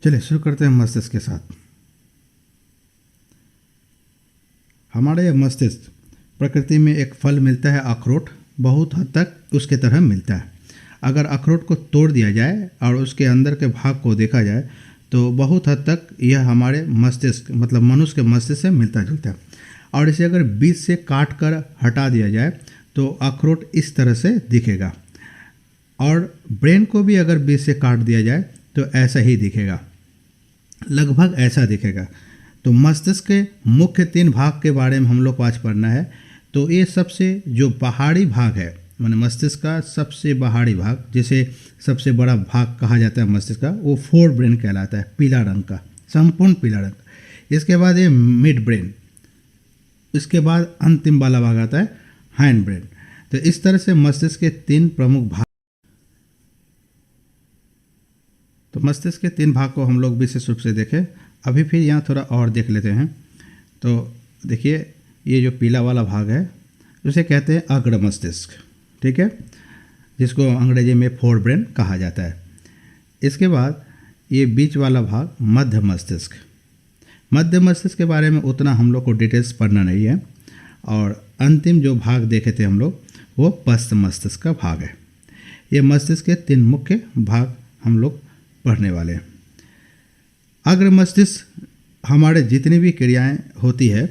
चलिए शुरू करते हैं मस्तिष्क के साथ। हमारे यह मस्तिष्क प्रकृति में एक फल मिलता है अखरोट, बहुत हद तक उसके तरह मिलता है। अगर अखरोट को तोड़ दिया जाए और उसके अंदर के भाग को देखा जाए तो बहुत हद तक यह हमारे मस्तिष्क मतलब मनुष्य के मस्तिष्क से मिलता जुलता है। और इसे अगर बीच से काट कर हटा दिया जाए तो अखरोट इस तरह से दिखेगा, और ब्रेन को भी अगर बीच से काट दिया जाए तो ऐसा ही दिखेगा, लगभग ऐसा दिखेगा। तो मस्तिष्क के मुख्य 3 भाग के बारे में हम लोग को आज पढ़ना है। तो ये सबसे जो बाहरी भाग है, माने मस्तिष्क का सबसे बाहरी भाग, जिसे सबसे बड़ा भाग कहा जाता है मस्तिष्क का, वो फोर ब्रेन कहलाता है, पीला रंग का, संपूर्ण पीला रंग। इसके बाद ये मिड ब्रेन, इसके बाद अंतिम वाला भाग आता है हैंड ब्रेन। तो इस तरह से मस्तिष्क के 3 प्रमुख भाग, तो मस्तिष्क के 3 भाग को हम लोग विशेष रूप से देखें। अभी फिर यहाँ थोड़ा और देख लेते हैं। तो देखिए, ये जो पीला वाला भाग है उसे कहते हैं अग्र मस्तिष्क, ठीक है, जिसको अंग्रेजी में फोर ब्रेन कहा जाता है। इसके बाद ये बीच वाला भाग मध्य मस्तिष्क। मध्य मस्तिष्क के बारे में उतना हम लोग को डिटेल्स पढ़ना नहीं है। और अंतिम जो भाग देखे थे हम लोग, वो पश्च मस्तिष्क का भाग है। ये मस्तिष्क के 3 मुख्य भाग हम लोग पढ़ने वाले हैं। अग्र मस्तिष्क हमारे जितनी भी क्रियाएं होती है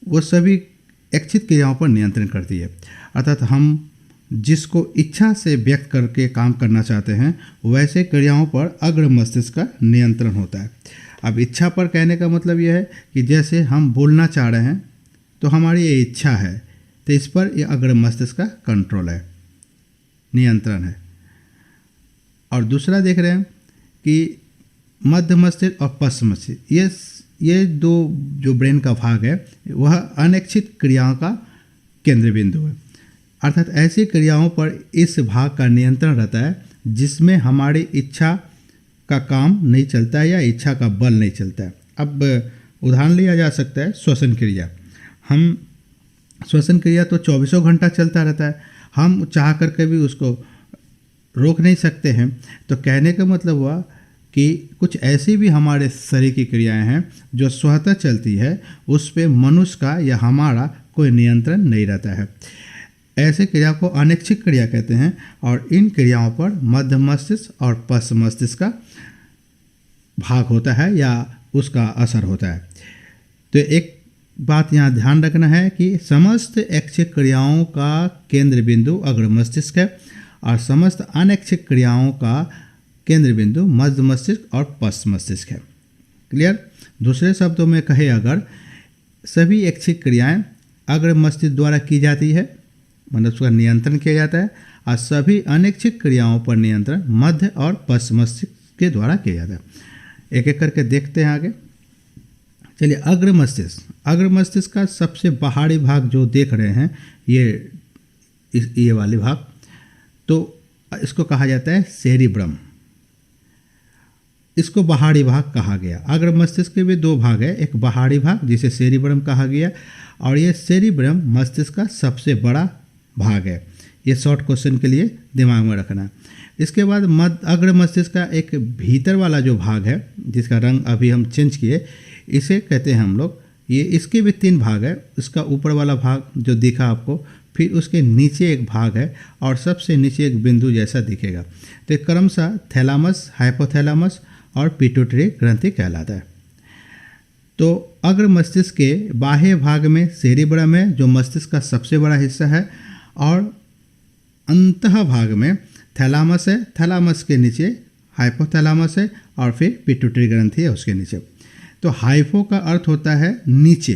वो सभी इच्छित क्रियाओं पर नियंत्रण करती है। अर्थात हम जिसको इच्छा से व्यक्त करके काम करना चाहते हैं वैसे क्रियाओं पर अग्र मस्तिष्क का नियंत्रण होता है। अब इच्छा पर कहने का मतलब यह है कि जैसे हम बोलना चाह रहे हैं तो हमारी ये इच्छा है, तो इस पर यह अग्र मस्तिष्क का कंट्रोल है, नियंत्रण है। और दूसरा देख रहे हैं कि मध्य मस्तिष्क और पश्च मस्तिष्क, ये 2 जो ब्रेन का भाग है वह अनिच्छित क्रियाओं का केंद्र बिंदु है। अर्थात ऐसी क्रियाओं पर इस भाग का नियंत्रण रहता है जिसमें हमारी इच्छा का काम नहीं चलता है या इच्छा का बल नहीं चलता है। अब उदाहरण लिया जा सकता है श्वसन क्रिया। हम श्वसन क्रिया तो 24 घंटा चलता रहता है, हम चाह करके भी उसको रोक नहीं सकते हैं। तो कहने का मतलब हुआ कि कुछ ऐसी भी हमारे शरीर की क्रियाएं हैं जो स्वतः चलती है, उस पे मनुष्य का या हमारा कोई नियंत्रण नहीं रहता है। ऐसे क्रिया को अनैच्छिक क्रिया कहते हैं, और इन क्रियाओं पर मध्य मस्तिष्क और पश्च मस्तिष्क का भाग होता है या उसका असर होता है। तो एक बात यहाँ ध्यान रखना है कि समस्त ऐच्छिक क्रियाओं का केंद्र बिंदु अग्र मस्तिष्क है और समस्त अनैच्छिक क्रियाओं का केंद्र बिंदु मध्य मस्तिष्क और पश्च मस्तिष्क है। क्लियर? दूसरे शब्दों में कहे, अगर सभी ऐच्छिक क्रियाएं अग्र मस्तिष्क द्वारा की जाती है, मतलब उसका नियंत्रण किया जाता है, और सभी अनैच्छिक क्रियाओं पर नियंत्रण मध्य और पश्च मस्तिष्क के द्वारा किया जाता है। एक एक करके देखते हैं आगे। चलिए, अग्र मस्तिष्क का सबसे बाहरी भाग जो देख रहे हैं, ये वाले भाग, तो इसको कहा जाता है सेरिब्रम। इसको बाहरी भाग कहा गया। अग्र मस्तिष्क के भी 2 भाग है, एक बाहरी भाग जिसे सेरिब्रम कहा गया, और ये सेरिब्रम मस्तिष्क का सबसे बड़ा भाग है। ये शॉर्ट क्वेश्चन के लिए दिमाग में रखना। इसके बाद अग्र मस्तिष्क का एक भीतर वाला जो भाग है, जिसका रंग अभी हम चेंज किए, इसे कहते हैं हम लोग, ये इसके भी 3 भाग है। इसका ऊपर वाला भाग जो दिखा आपको, फिर उसके नीचे एक भाग है और सबसे नीचे एक बिंदु जैसा दिखेगा। तो क्रमशः थैलामस, हाइपोथैलामस और पिट्यूटरी ग्रंथि कहलाता है। तो अग्र मस्तिष्क के बाह्य भाग में सेरिब्रम है जो मस्तिष्क का सबसे बड़ा हिस्सा है, और अंतः भाग में थैलामस है, थैलामस के नीचे हाइपोथैलामस है, और फिर पिट्यूटरी ग्रंथि है उसके नीचे। तो हाइपो का अर्थ होता है नीचे,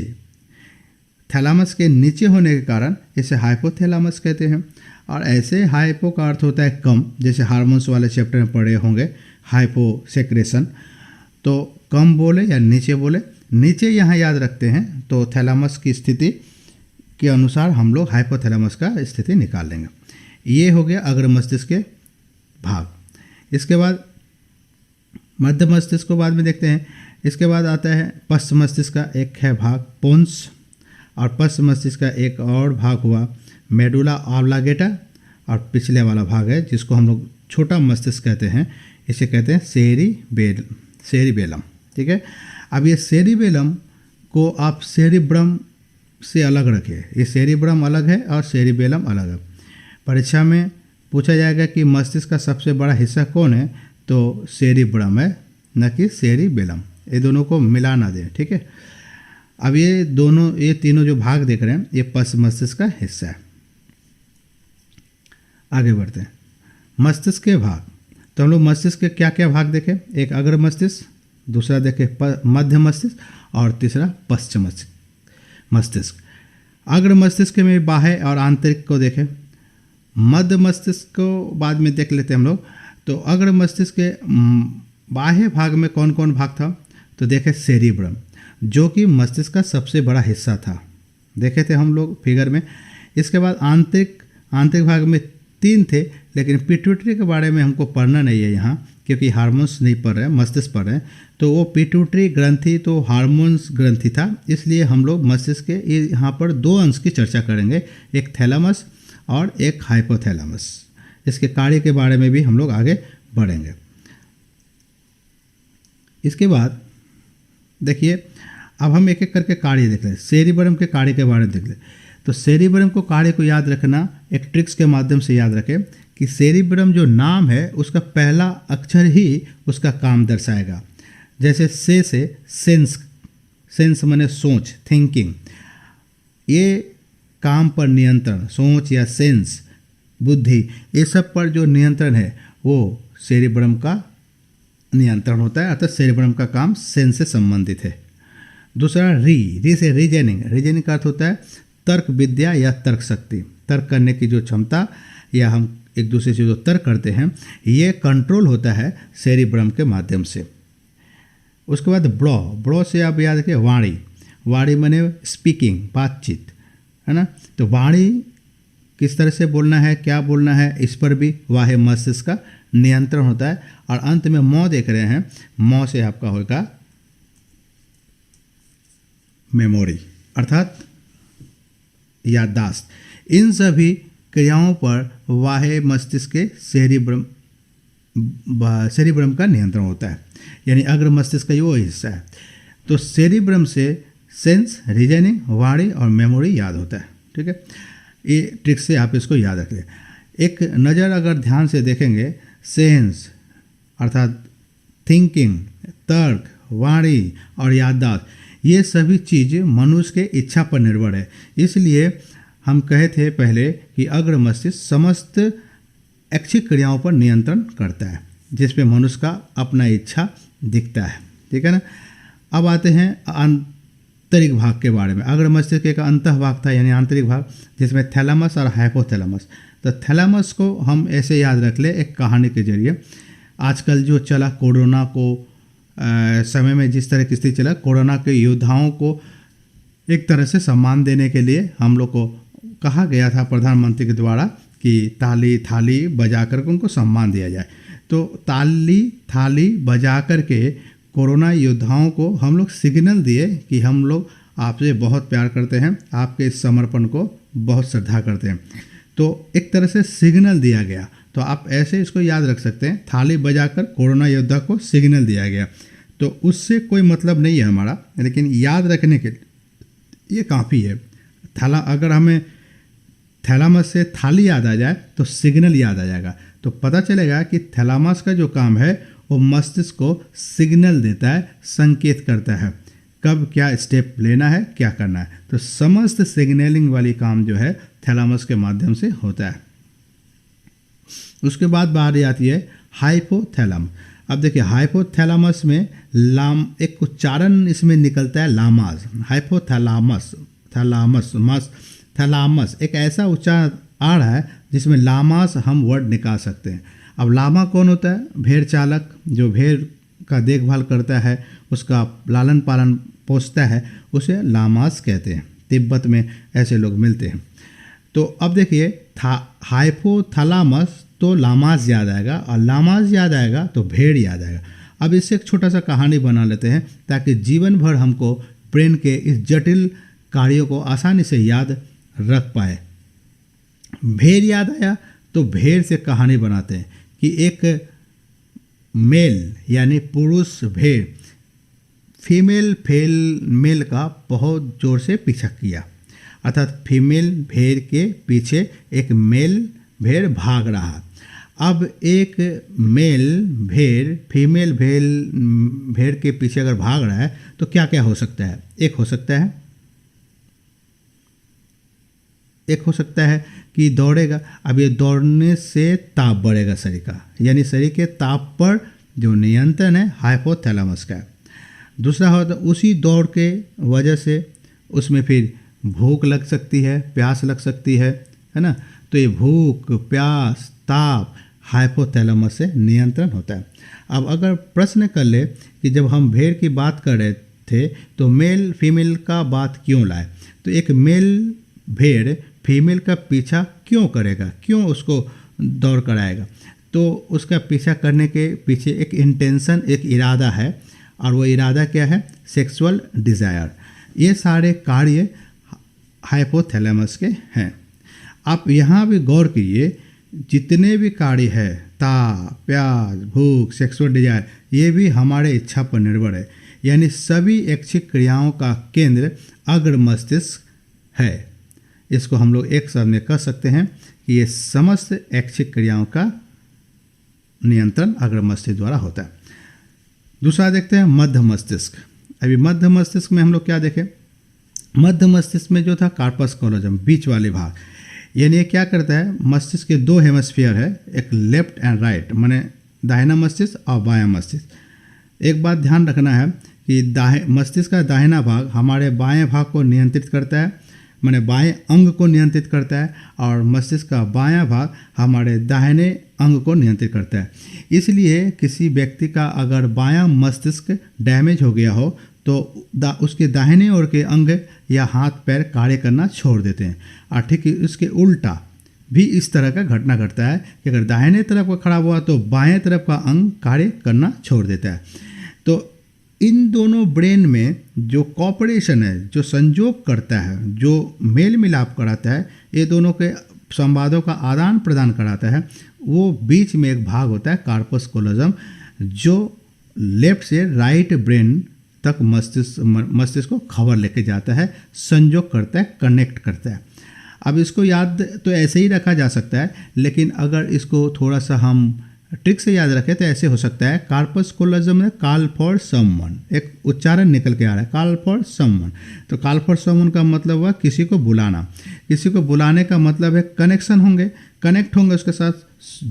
थैलामस के नीचे होने के कारण इसे हाइपोथैलामस कहते हैं। और ऐसे हाइपो का अर्थ होता है कम, जैसे हार्मोन्स वाले चैप्टर में पढ़े होंगे, हाइपो सेक्रेशन। तो कम बोले या नीचे बोले, नीचे यहाँ याद रखते हैं तो थैलामस की स्थिति के अनुसार हम लोग हाइपोथैलामस का स्थिति निकाल लेंगे। ये हो गया अग्र मस्तिष्क के भाग। इसके बाद मध्य मस्तिष्क को बाद में देखते हैं। इसके बाद आता है पश्च मस्तिष्क का एक है भाग पोन्स, और पश्च मस्तिष्क का एक और भाग हुआ मेडुला ऑब्लांगेटा, और पिछले वाला भाग है जिसको हम लोग छोटा मस्तिष्क कहते हैं, इसे कहते हैं सेरिबेलम। ठीक है, अब ये सेरिबेलम को आप सेरिब्रम से अलग रखिए। ये सेरिब्रम अलग है और सेरिबेलम अलग है। परीक्षा में पूछा जाएगा कि मस्तिष्क का सबसे बड़ा हिस्सा कौन है, तो सेरिब्रम है, न कि सेरिबेलम। ये दोनों को मिला ना दें। ठीक है, अब ये तीनों जो भाग देख रहे हैं ये पश्च मस्तिष्क का हिस्सा है। आगे बढ़ते हैं, मस्तिष्क के भाग। तो हम लोग मस्तिष्क के क्या क्या भाग देखें? एक अग्र मस्तिष्क, दूसरा देखें मध्य मस्तिष्क और तीसरा पश्च मस्तिष्क। अग्र मस्तिष्क में बाह्य और आंतरिक को देखें, मध्य मस्तिष्क को बाद में देख लेते हैं हम लोग। तो अग्र मस्तिष्क के बाह्य भाग में कौन कौन भाग था? तो देखें सेरिब्रम, जो कि मस्तिष्क का सबसे बड़ा हिस्सा था, देखे थे हम लोग फिगर में। इसके बाद आंतरिक भाग में 3 थे, लेकिन पिट्यूटरी के बारे में हमको पढ़ना नहीं है यहाँ, क्योंकि हार्मोन्स नहीं पढ़ रहे हैं, मस्तिष्क पढ़ रहे हैं। तो वो पिट्यूटरी ग्रंथि तो हार्मोन्स ग्रंथि था, इसलिए हम लोग मस्तिष्क के यहाँ पर 2 अंश की चर्चा करेंगे, एक थैलामस और एक हाइपोथैलामस। इसके कार्य के बारे में भी हम लोग आगे बढ़ेंगे। इसके बाद देखिए, अब हम एक एक करके कार्य देख लें। सेरिब्रम के कार्य के बारे में देख लें। तो सेरिब्रम को कार्य को याद रखना एक ट्रिक्स के माध्यम से याद रखें कि सेरिब्रम जो नाम है उसका पहला अक्षर ही उसका काम दर्शाएगा। जैसे से सेंस माने सोच, थिंकिंग। ये काम पर नियंत्रण, सोच या सेंस, बुद्धि, ये सब पर जो नियंत्रण है वो सेरिब्रम का नियंत्रण होता है, अर्थात सेरिब्रम का काम सेंस से संबंधित है। दूसरा री से रीजनिंग का अर्थ होता है तर्क विद्या या तर्क शक्ति, तर्क करने की जो क्षमता, या हम एक दूसरे से जो तर्क करते हैं, ये कंट्रोल होता है सेरिब्रम के माध्यम से। उसके बाद ब्रॉ से आप याद रखें वाणी माने स्पीकिंग, बातचीत, है ना। तो वाणी किस तरह से बोलना है, क्या बोलना है, इस पर भी बाह्य मस्तिष्क का नियंत्रण होता है। और अंत में मौ देख रहे हैं, मौ से आपका होगा मेमोरी, अर्थात याददाश्त। इन सभी क्रियाओं पर बाह्य मस्तिष्क के सेरिब्रम का नियंत्रण होता है, यानी अग्र मस्तिष्क का वो हिस्सा है। तो सेरिब्रम से सेंस, रीजनिंग, वाणी और मेमोरी याद होता है। ठीक है, ये ट्रिक से आप इसको याद रखें। एक नज़र अगर ध्यान से देखेंगे, सेंस अर्थात थिंकिंग, तर्क, वाणी और याददाश्त, ये सभी चीज़ मनुष्य के इच्छा पर निर्भर है। इसलिए हम कहे थे पहले कि अग्र मस्तिष्क समस्त ऐच्छिक क्रियाओं पर नियंत्रण करता है, जिसमें मनुष्य का अपना इच्छा दिखता है। ठीक है ना। अब आते हैं आंतरिक भाग के बारे में। अग्र मस्तिष्क एक अंतः भाग था, यानी आंतरिक भाग, जिसमें थैलामस और हाइपोथैलामस। तो थैलामस को हम ऐसे याद रख ले एक कहानी के जरिए। आजकल जो चला कोरोना को समय में जिस तरह की स्थिति चला, कोरोना के योद्धाओं को एक तरह से सम्मान देने के लिए हम लोग को कहा गया था प्रधानमंत्री के द्वारा कि ताली थाली बजा कर के उनको सम्मान दिया जाए। तो ताली थाली बजा कर के कोरोना योद्धाओं को हम लोग सिग्नल दिए कि हम लोग आपसे बहुत प्यार करते हैं, आपके इस समर्पण को बहुत श्रद्धा करते हैं। तो एक तरह से सिग्नल दिया गया। तो आप ऐसे इसको याद रख सकते हैं, थाली बजाकर कोरोना योद्धा को सिग्नल दिया गया। तो उससे कोई मतलब नहीं है हमारा, लेकिन याद रखने के ये काफ़ी है। अगर हमें थैलामस से थाली याद आ जाए तो सिग्नल याद आ जाएगा। तो पता चलेगा कि थैलामस का जो काम है वो मस्तिष्क को सिग्नल देता है, संकेत करता है कब क्या स्टेप लेना है, क्या करना है। तो समस्त सिग्नलिंग वाली काम जो है थैलामस के माध्यम से होता है। उसके बाद बारी आती है हाइपोथैलामस। अब देखिए, हाइपोथैलामस में एक उच्चारण इसमें निकलता है लामास, हाइपोथैलामस, थैलामस एक ऐसा उच्चारण आ रहा है जिसमें लामास हम वर्ड निकाल सकते हैं। अब लामा कौन होता है? भेड़ चालक, जो भेड़ का देखभाल करता है, उसका लालन पालन पोसता है, उसे लामास कहते हैं। तिब्बत में ऐसे लोग मिलते हैं। तो अब देखिए, हाइपोथैलामस तो लामास याद आएगा, और लामास याद आएगा तो भेड़ याद आएगा। अब इससे एक छोटा सा कहानी बना लेते हैं ताकि जीवन भर हमको ब्रेन के इस जटिल कार्यों को आसानी से याद रख पाए। भेड़ याद आया तो भेड़ से कहानी बनाते हैं कि एक मेल यानी पुरुष भेड़ फीमेल मेल का बहुत जोर से पीछा किया, अर्थात फीमेल भेड़ के पीछे एक मेल भेड़ भाग रहा। अब एक मेल भेड़ फीमेल भेड़ के पीछे अगर भाग रहा है तो क्या क्या हो सकता है? एक हो सकता है कि दौड़ेगा। अब ये दौड़ने से ताप बढ़ेगा शरीर का, यानी शरीर के ताप पर जो नियंत्रण है हाइपोथैलेमस का है। दूसरा होता उसी दौड़ के वजह से उसमें फिर भूख लग सकती है, प्यास लग सकती है ना। तो ये भूख, प्यास, ताप हाइपोथैलेमस से नियंत्रण होता है। अब अगर प्रश्न कर ले कि जब हम भेड़ की बात कर रहे थे तो मेल फीमेल का बात क्यों लाए, तो एक मेल भेड़ फीमेल का पीछा क्यों करेगा, क्यों उसको दौड़ कराएगा? तो उसका पीछा करने के पीछे एक इंटेंशन, एक इरादा है, और वो इरादा क्या है? Sexual desire. ये सारे कार्य हाइपोथैलेमस के हैं। आप यहाँ भी गौर कीजिए, जितने भी कार्य है, ताप, प्यास, भूख, सेक्सुअल डिजायर, ये भी हमारे इच्छा पर निर्भर है। यानी सभी ऐच्छिक क्रियाओं का केंद्र अग्र मस्तिष्क है। इसको हम लोग एक शब्द में कह सकते हैं कि ये समस्त ऐच्छिक क्रियाओं का नियंत्रण अग्र मस्तिष्क द्वारा होता है। दूसरा देखते हैं मध्य मस्तिष्क। अभी मध्य मस्तिष्क में हम लोग क्या देखें? मध्य मस्तिष्क में जो था कार्पस कॉलोजम, बीच वाले भाग, यानी ये क्या करता है? मस्तिष्क के दो हेमस्फीयर है, एक लेफ्ट एंड राइट, माने दाहिना मस्तिष्क और बायां मस्तिष्क। एक बात ध्यान रखना है कि मस्तिष्क का दाहिना भाग हमारे बाएं भाग को नियंत्रित करता है, माने बाएं अंग को नियंत्रित करता है, और मस्तिष्क का बायां भाग हमारे दाहिने अंग को नियंत्रित करता है। इसलिए किसी व्यक्ति का अगर बायां मस्तिष्क डैमेज हो गया हो तो उसके दाहिने ओर के अंग या हाथ पैर कार्य करना छोड़ देते हैं। और ठीक उसके उल्टा भी इस तरह का घटना घटता है कि अगर दाहिने तरफ का खराब हुआ तो बाएं तरफ का अंग कार्य करना छोड़ देता है। तो इन दोनों ब्रेन में जो कॉपरेशन है, जो संयोग करता है, जो मेल मिलाप कराता है, ये दोनों के संवादों का आदान प्रदान कराता है, वो बीच में एक भाग होता है कार्पस कोलोजम, जो लेफ्ट से राइट ब्रेन तक मस्तिष्क को खबर लेके जाता है, संयोग करता है, कनेक्ट करता है। अब इसको याद तो ऐसे ही रखा जा सकता है, लेकिन अगर इसको थोड़ा सा हम ट्रिक से याद रखें तो ऐसे हो सकता है, कार्पस कोलोजम में कॉल फॉर समवन, एक उच्चारण निकल के आ रहा है, कॉल फॉर समवन। तो कॉल फॉर समवन का मतलब हुआ किसी को बुलाना। किसी को बुलाने का मतलब है कनेक्शन होंगे, कनेक्ट होंगे, उसके साथ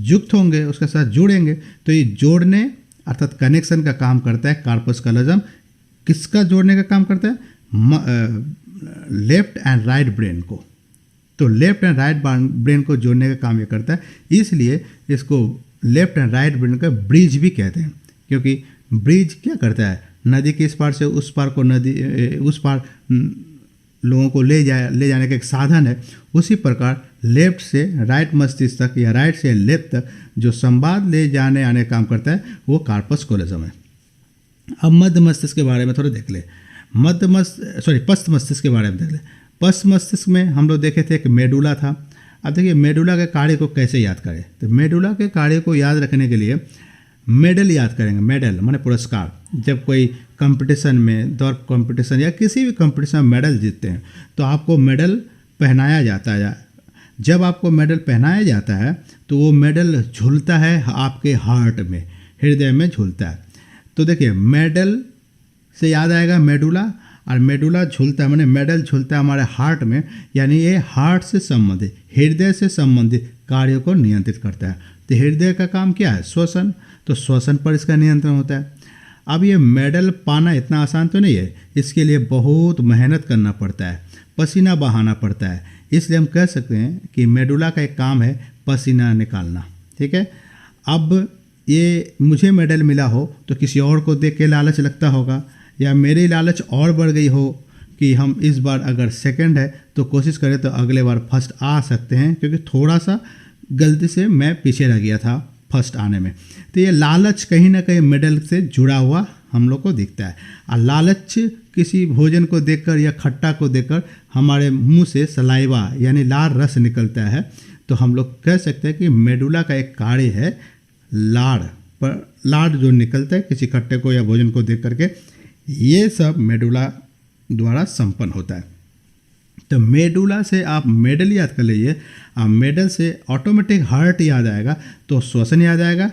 युक्त होंगे, उसके साथ जुड़ेंगे। तो ये जोड़ने अर्थात कनेक्शन का काम करता है कार्पस कोलोजम। किसका जोड़ने का काम करता है? लेफ्ट एंड राइट ब्रेन को। तो लेफ्ट एंड राइट ब्रेन को जोड़ने का काम ये करता है, इसलिए इसको लेफ्ट एंड राइट ब्रेन का ब्रिज भी कहते हैं। क्योंकि ब्रिज क्या करता है? नदी के इस पार से उस पार को, उस पार लोगों को ले जाने का एक साधन है। उसी प्रकार लेफ्ट से राइट मस्तिष्क तक या राइट से लेफ्ट तक जो संवाद ले जाने आने का काम करता है वो कार्पस कोलोजम है। अब मध्य मस्तिष्क के बारे में थोड़ा देख ले। पश्च मस्तिष्क के बारे में देख ले। पश्च मस्तिष्क में हम लोग देखे थे एक मेडुला था। अब देखिए मेडुला के कार्य को कैसे याद करें? तो मेडुला के कार्य को याद रखने के लिए मेडल याद करेंगे। मेडल माने पुरस्कार। जब कोई कंपटीशन में, दौड़ कंपटीशन या किसी भी कंपटीशन में मेडल जीतते हैं तो आपको मेडल पहनाया जाता है। जब आपको मेडल पहनाया जाता है तो वो मेडल झूलता है आपके हार्ट में, हृदय में झूलता है। तो देखिए मेडल से याद आएगा मेडुला, और मेडुला झूलता है, माने मेडल झूलता है हमारे हार्ट में, यानी ये हार्ट से संबंधित, हृदय से संबंधित कार्यों को नियंत्रित करता है। तो हृदय का काम क्या है? श्वसन। तो श्वसन पर इसका नियंत्रण होता है। अब ये मेडल पाना इतना आसान तो नहीं है, इसके लिए बहुत मेहनत करना पड़ता है, पसीना बहाना पड़ता है। इसलिए हम कह सकते हैं कि मेडुला का एक काम है पसीना निकालना। ठीक है। अब ये मुझे मेडल मिला हो तो किसी और को देख के लालच लगता होगा, या मेरी लालच और बढ़ गई हो कि हम इस बार अगर सेकंड है तो कोशिश करें तो अगले बार फर्स्ट आ सकते हैं, क्योंकि थोड़ा सा गलती से मैं पीछे रह गया था फर्स्ट आने में। तो ये लालच कहीं ना कहीं मेडल से जुड़ा हुआ हम लोग को दिखता है। और लालच किसी भोजन को देखकर या खट्टा को देखकर हमारे मुंह से सलाइवा यानी लार रस निकलता है। तो हम लोग कह सकते हैं कि मेडुला का एक कार्य है लाड़, पर लाड जो निकलता है किसी खट्टे को या भोजन को देख करके, ये सब मेडुला द्वारा संपन्न होता है। तो मेडुला से आप मेडल याद कर लीजिए, आप मेडल से ऑटोमेटिक हार्ट याद आएगा, तो श्वसन याद आएगा।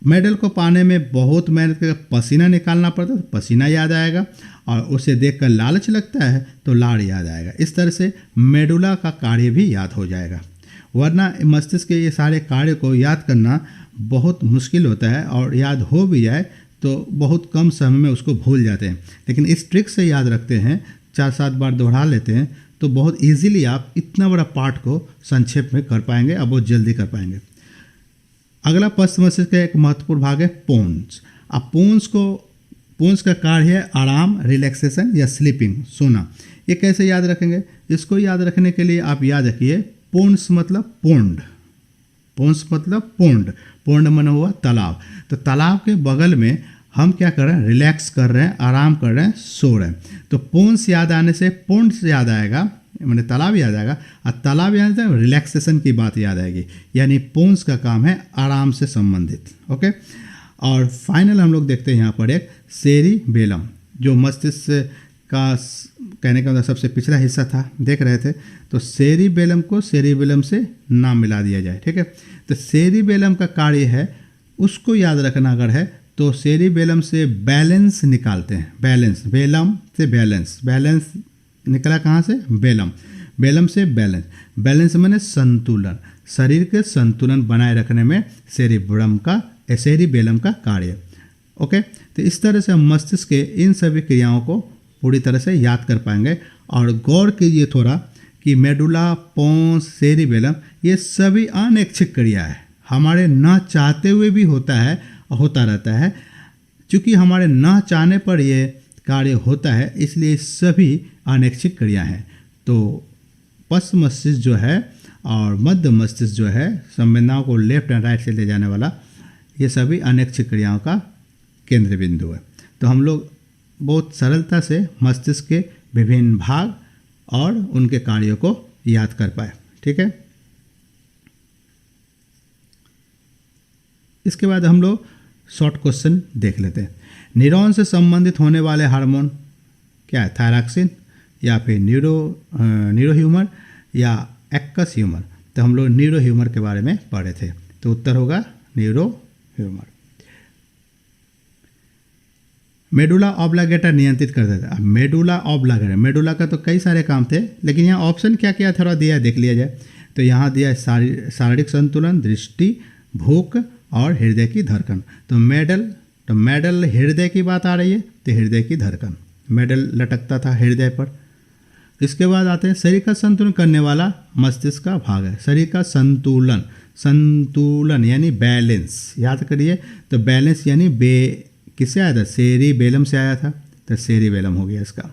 मेडल को पाने में बहुत मेहनत करके पसीना निकालना पड़ता है, तो पसीना याद आएगा, और उसे देखकर लालच लगता है तो लाड़ याद आएगा। इस तरह से मेडुला का कार्य भी याद हो जाएगा, वरना मस्तिष्क के ये सारे कार्य को याद करना बहुत मुश्किल होता है, और याद हो भी जाए तो बहुत कम समय में उसको भूल जाते हैं। लेकिन इस ट्रिक से याद रखते हैं, 4-7 बार दोहरा लेते हैं, तो बहुत इजीली आप इतना बड़ा पार्ट को संक्षेप में कर पाएंगे, अब बहुत जल्दी कर पाएंगे। अगला पश्च मस्तिष्क का एक महत्वपूर्ण भाग है पोन्स। अब पोन्स का कार्य है आराम, रिलैक्सेशन या स्लीपिंग, सोना। ये कैसे याद रखेंगे? इसको याद रखने के लिए आप याद रखिए, पोन्स मतलब पोंड, पोन्स मतलब पोंड, पोंड माना हुआ तालाब। तो तालाब के बगल में हम क्या कर रहे हैं? रिलैक्स कर रहे हैं, आराम कर रहे हैं, सो रहे हैं। तो पोन्स याद आने से पोन्स याद आएगा, मैंने तालाब याद आएगा, और तालाब याद आएगा रिलैक्सेशन की बात याद आएगी। यानी पोन्स का काम है आराम से संबंधित। ओके, और फाइनल हम लोग देखते हैं यहाँ पर एक सेरिबेलम, जो मस्तिष्क का कहने का मतलब सबसे पिछला हिस्सा था, देख रहे थे। तो सेरिबेलम को सेरिबेलम से नाम मिला दिया जाए, ठीक है। तो सेरिबेलम का कार्य है, उसको याद रखना अगर है तो सेरिबेलम से बैलेंस निकालते हैं। बैलेंस, बेलम से बैलेंस, बैलेंस निकला कहाँ से? बेलम, बेलम से बैलेंस। बैलेंस माने संतुलन, शरीर के संतुलन बनाए रखने में सेरिबेलम का कार्य। ओके, तो इस तरह से हम मस्तिष्क के इन सभी क्रियाओं को पूरी तरह से याद कर पाएंगे। और गौर कीजिए थोड़ा कि मेडुला, पोन्स, सेरिबेलम ये सभी अनैच्छिक क्रिया है, हमारे न चाहते हुए भी होता रहता है। चूँकि हमारे न चाहने पर ये कार्य होता है, इसलिए सभी अनैच्छिक क्रिया हैं। तो पश्च मस्तिष्क जो है और मध्य मस्तिष्क जो है, संवेदनाओं को लेफ्ट एंड राइट से ले जाने वाला, ये सभी अनैच्छिक क्रियाओं का केंद्र बिंदु है। तो हम लोग बहुत सरलता से मस्तिष्क के विभिन्न भाग और उनके कार्यों को याद कर पाए, ठीक है। इसके बाद हम लोग शॉर्ट क्वेश्चन देख लेते हैं। न्यूरॉन से संबंधित होने वाले हार्मोन क्या है? थायरॉक्सिन या फिर न्यूरो ह्यूमर या एक्कस ह्यूमर। तो हम लोग न्यूरो ह्यूमर के बारे में पढ़े थे, तो उत्तर होगा न्यूरो ह्यूमर। मेडुला ऑब्लांगेटा नियंत्रित कर देता है। मेडुला ऑब्लांगेटा, मेडुला का तो कई सारे काम थे, लेकिन यहाँ ऑप्शन क्या क्या थोड़ा दिया है, देख लिया जाए। तो यहाँ दिया है शारीरिक संतुलन, दृष्टि, भूख और हृदय की धड़कन। तो मेडल हृदय की बात आ रही है, तो हृदय की धड़कन, मेडल लटकता था हृदय पर। इसके बाद आते हैं शरीर का संतुलन करने वाला मस्तिष्क का भाग है। शरीर का संतुलन यानी बैलेंस, याद करिए। तो बैलेंस यानी किससे आया था? सेरिबेलम से आया था, तो सेरिबेलम हो गया इसका।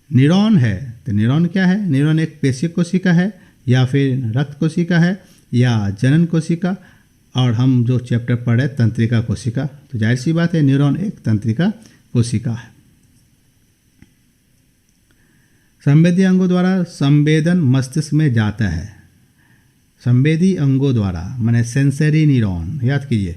न्यूरॉन है, तो न्यूरॉन क्या है? न्यूरॉन एक पेशी कोशिका है, या फिर रक्त कोशिका है, या जनन कोशिका, और हम जो चैप्टर पढ़े तंत्रिका कोशिका। तो जाहिर सी बात है न्यूरॉन एक तंत्रिका कोशिका है। संवेदी अंगों द्वारा संवेदन मस्तिष्क में जाता है। संवेदी अंगों द्वारा माने सेंसरी न्यूरॉन, याद कीजिए,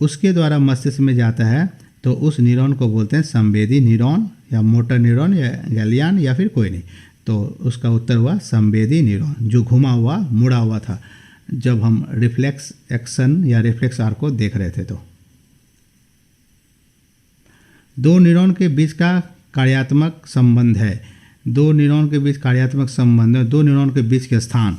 उसके द्वारा मस्तिष्क में जाता है, तो उस न्यूरॉन को बोलते हैं संवेदी न्यूरॉन, या मोटर न्यूरॉन, या गैलियन, या फिर कोई नहीं। तो उसका उत्तर हुआ संवेदी न्यूरॉन, जो घुमा हुआ मुड़ा हुआ था जब हम रिफ्लेक्स एक्शन या रिफ्लेक्स आर को देख रहे थे। तो दो न्यूरॉन के बीच का कार्यात्मक संबंध है। दो न्यूरॉन के बीच कार्यात्मक संबंध है। दो न्यूरॉन के बीच के स्थान,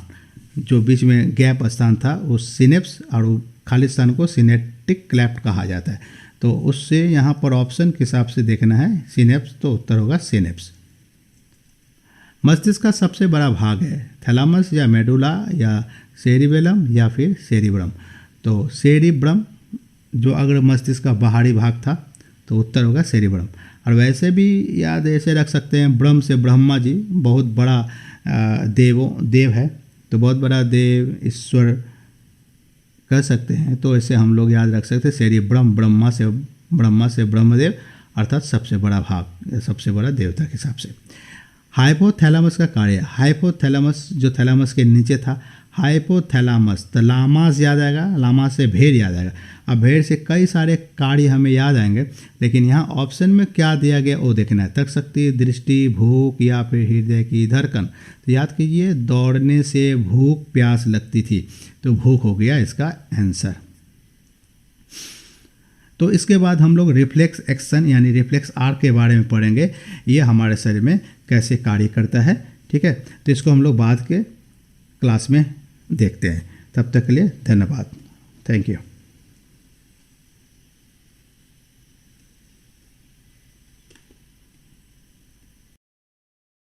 जो बीच में गैप स्थान था, उस सिनेप्स, और खाली स्थान को सिनेप्टिक क्लेफ्ट कहा जाता है। तो उससे यहाँ पर ऑप्शन के हिसाब से देखना है सिनेप्स, तो उत्तर होगा सिनेप्स। मस्तिष्क का सबसे बड़ा भाग है थैलामस या मेडुला या सेरिबेलम या फिर सेरिब्रम। तो सेरिब्रम जो अग्र मस्तिष्क का बाहरी भाग था, तो उत्तर होगा सेरिब्रम। और वैसे भी याद ऐसे रख सकते हैं, ब्रह्म से ब्रह्मा जी, बहुत बड़ा देव है, तो बहुत बड़ा देव ईश्वर कह सकते हैं। तो ऐसे हम लोग याद रख सकते हैं सेरिब्रम, ब्रह्मा से ब्रह्मदेव, अर्थात सबसे बड़ा भाग, सबसे बड़ा देवता के हिसाब से। हाइपोथैलेमस का कार्य, हाइपोथैलेमस जो थैलेमस के नीचे था, हाइपोथैलामस, तो लामास याद आएगा, लामास से भेड़ याद आएगा। अब भेड़ से कई सारे कार्य हमें याद आएंगे, लेकिन यहाँ ऑप्शन में क्या दिया गया वो देखना है। तर्क शक्ति, दृष्टि, भूख या फिर हृदय की धड़कन। तो याद कीजिए दौड़ने से भूख प्यास लगती थी, तो भूख हो गया इसका आंसर। तो इसके बाद हम लोग रिफ्लेक्स एक्शन यानी रिफ्लेक्स आर्क के बारे में पढ़ेंगे, ये हमारे शरीर में कैसे कार्य करता है। ठीक है, तो इसको हम लोग बाद के क्लास में देखते हैं। तब तक के लिए धन्यवाद, थैंक यू।